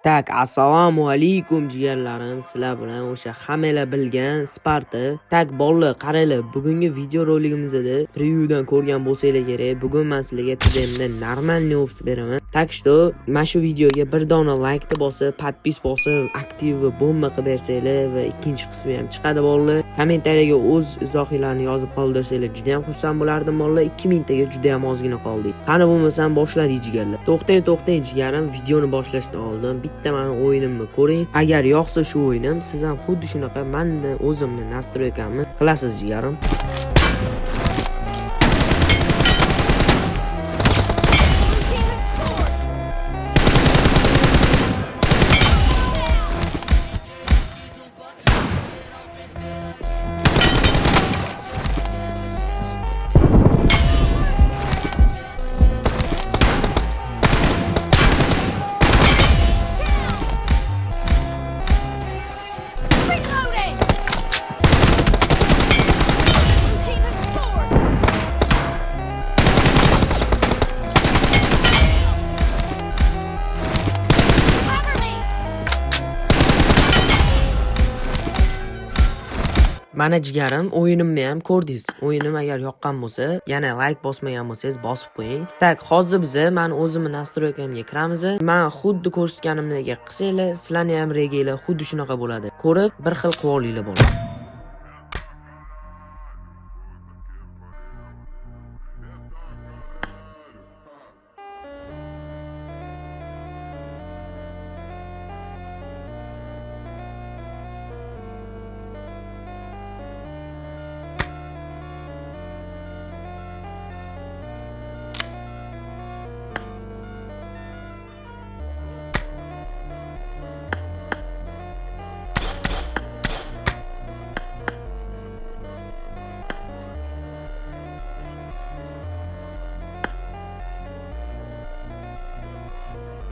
Tak, assalomu alaykum jigarlarim. Sizlar bilan o'sha hammalar bilgan Sparta. Tak, bolalar, qaranglar, bugungi video roligimizda previewdan ko'rgan bo'lsanglar kerak. Bugun men sizlarga TDMda normalniy o'qib beraman. Tak что, mana shu videoga bir dona like bosib, podpis bosib, aktiv va bomba qilib bersanglar va ikkinchi qismi ham chiqadi bolalar. Kommentariyaga o'z izohingizni yozib qoldirsanglar juda ham xursand bo'lardim bolalar. 2000 taga juda ham ozgina qoldik. Qani bo'lmasam boshladik jigarlar. To'xtang jigarim, videoni boshlashdan oldin bitta meni o'yinimni ko'ring. Agar yoqsa shu o'yinim, siz ham xuddi shunaqa menda o'zimni nastroykamni qilasiz jigarim. Mana jigarim, o'yinimni ham ko'rdingiz. O'yinim agar yoqqan bo'lsa, yana like bosmagan bo'lsangiz bosib qo'ying. Tak, hozir biz men o'zimni nastroykamga kiramiz. Men xuddi ko'rsatganimdek qilsanglar, sizlarning ham reganglar xuddi shunaqa bo'ladi. Ko'rib, bir xil qilib olinglar bo'ladi.